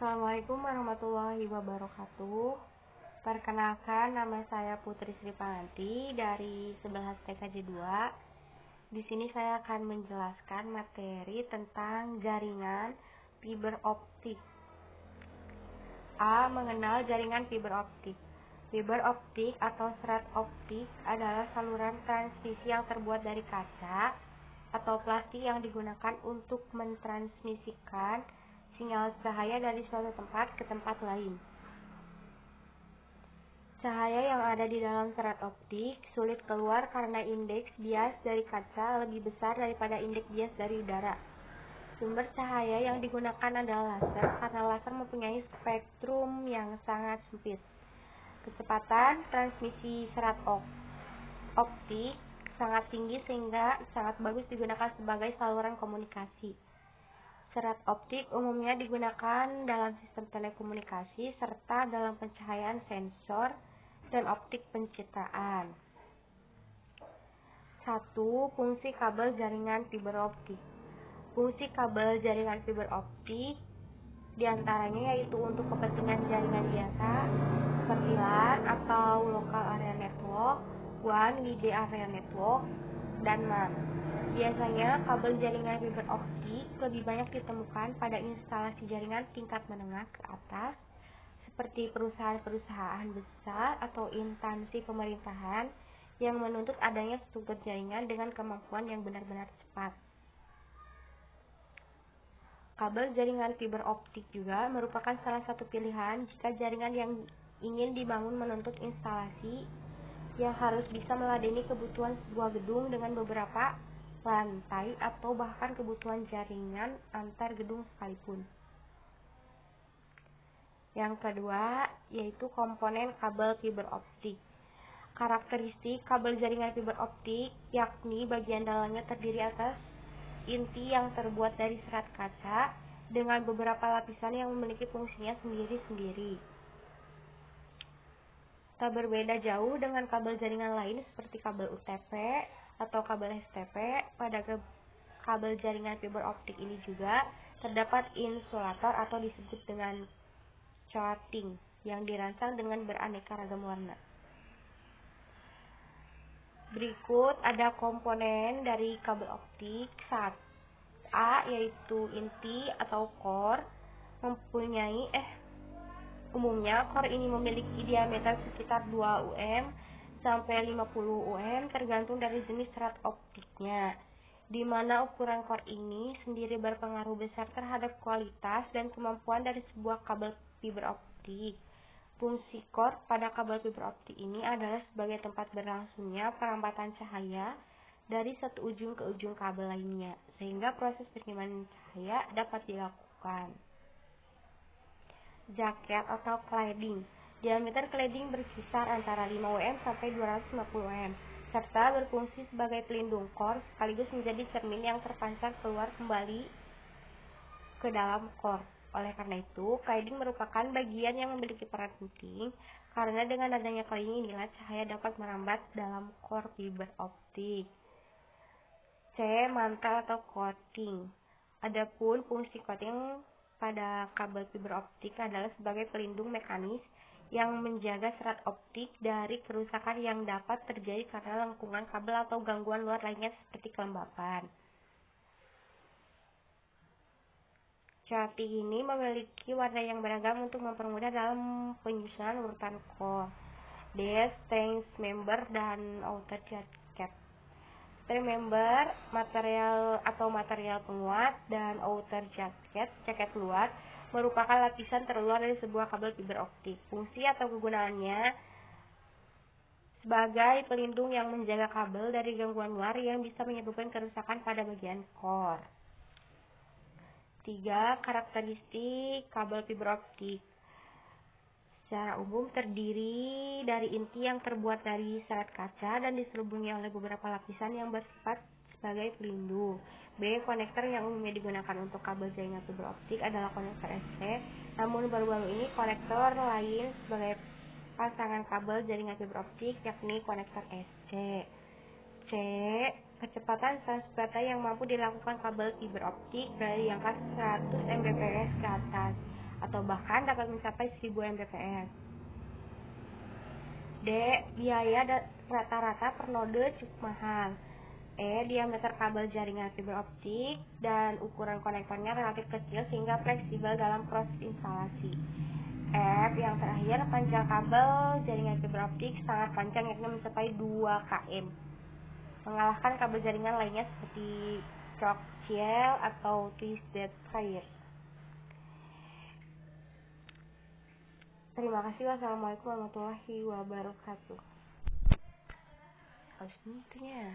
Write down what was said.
Assalamualaikum warahmatullahi wabarakatuh. Perkenalkan, nama saya Putri Sri Panganti dari 11 TKJ 2. Di sini saya akan menjelaskan materi tentang jaringan fiber optik. A. Mengenal jaringan fiber optik. Fiber optik atau serat optik adalah saluran transmisi yang terbuat dari kaca atau plastik yang digunakan untuk mentransmisikan sinyal cahaya dari suatu tempat ke tempat lain. Cahaya yang ada di dalam serat optik sulit keluar karena indeks bias dari kaca lebih besar daripada indeks bias dari udara. Sumber cahaya yang digunakan adalah laser karena laser mempunyai spektrum yang sangat sempit. Kecepatan transmisi serat optik sangat tinggi sehingga sangat bagus digunakan sebagai saluran komunikasi. Serat optik umumnya digunakan dalam sistem telekomunikasi serta dalam pencahayaan sensor dan optik pencitraan. 1. Fungsi kabel jaringan fiber optik. Fungsi kabel jaringan fiber optik diantaranya yaitu untuk kepentingan jaringan biasa seperti LAN atau Local Area Network, WAN, Wide Area Network, dan MAN. Biasanya kabel jaringan fiber optik lebih banyak ditemukan pada instalasi jaringan tingkat menengah ke atas seperti perusahaan-perusahaan besar atau instansi pemerintahan yang menuntut adanya struktur jaringan dengan kemampuan yang benar-benar cepat. Kabel jaringan fiber optik juga merupakan salah satu pilihan jika jaringan yang ingin dibangun menuntut instalasi yang harus bisa meladeni kebutuhan sebuah gedung dengan beberapa lantai atau bahkan kebutuhan jaringan antar gedung sekalipun. Yang kedua, yaitu komponen kabel fiber optik. Karakteristik kabel jaringan fiber optik yakni bagian dalamnya terdiri atas inti yang terbuat dari serat kaca dengan beberapa lapisan yang memiliki fungsinya sendiri-sendiri. Tak berbeda jauh dengan kabel jaringan lain seperti kabel UTP atau kabel STP, pada kabel jaringan fiber optik ini juga terdapat insulator atau disebut dengan coating yang dirancang dengan beraneka ragam warna. Berikut ada komponen dari kabel optik. A, yaitu inti atau core. Umumnya core ini memiliki diameter sekitar 2 UM sampai 50 UM tergantung dari jenis serat optiknya, di mana ukuran core ini sendiri berpengaruh besar terhadap kualitas dan kemampuan dari sebuah kabel fiber optik. Fungsi core pada kabel fiber optik ini adalah sebagai tempat berlangsungnya perambatan cahaya dari satu ujung ke ujung kabel lainnya, sehingga proses pengiriman cahaya dapat dilakukan. Jaket atau cladding. Diameter cladding berkisar antara 5 UM sampai 250 UM, serta berfungsi sebagai pelindung core sekaligus menjadi cermin yang terpancar keluar kembali ke dalam core. Oleh karena itu, cladding merupakan bagian yang memiliki peran penting karena dengan adanya cladding inilah cahaya dapat merambat dalam core fiber optik. C. Mantel atau coating. Adapun fungsi coating pada kabel fiber optik adalah sebagai pelindung mekanis yang menjaga serat optik dari kerusakan yang dapat terjadi karena lengkungan kabel atau gangguan luar lainnya seperti kelembapan. Coating ini memiliki warna yang beragam untuk mempermudah dalam penyusunan urutan core. D. Strength member dan outer jacket. Strength member, material penguat, dan outer jaket luar, merupakan lapisan terluar dari sebuah kabel fiber optik. Fungsi atau kegunaannya sebagai pelindung yang menjaga kabel dari gangguan luar yang bisa menyebabkan kerusakan pada bagian core. 3. Karakteristik kabel fiber optik. Secara umum terdiri dari inti yang terbuat dari serat kaca dan diselubungi oleh beberapa lapisan yang bersifat sebagai pelindung. B. Konektor yang umumnya digunakan untuk kabel jaringan fiber optik adalah konektor SC, namun baru-baru ini konektor lain sebagai pasangan kabel jaringan fiber optik yakni konektor SC. C. Kecepatan transfer data yang mampu dilakukan kabel fiber optik dari angka 100 Mbps ke atas atau bahkan dapat mencapai 1000 Mbps. D. Biaya rata-rata per node cukup mahal. E. Diameter kabel jaringan fiber optik dan ukuran konektornya relatif kecil sehingga fleksibel dalam proses instalasi. F. Yang terakhir, panjang kabel jaringan fiber optik sangat panjang yakni mencapai 2 km, mengalahkan kabel jaringan lainnya seperti coaxial atau twisted pair. Terima kasih. Wassalamualaikum warahmatullahi wabarakatuh. Harus itunya.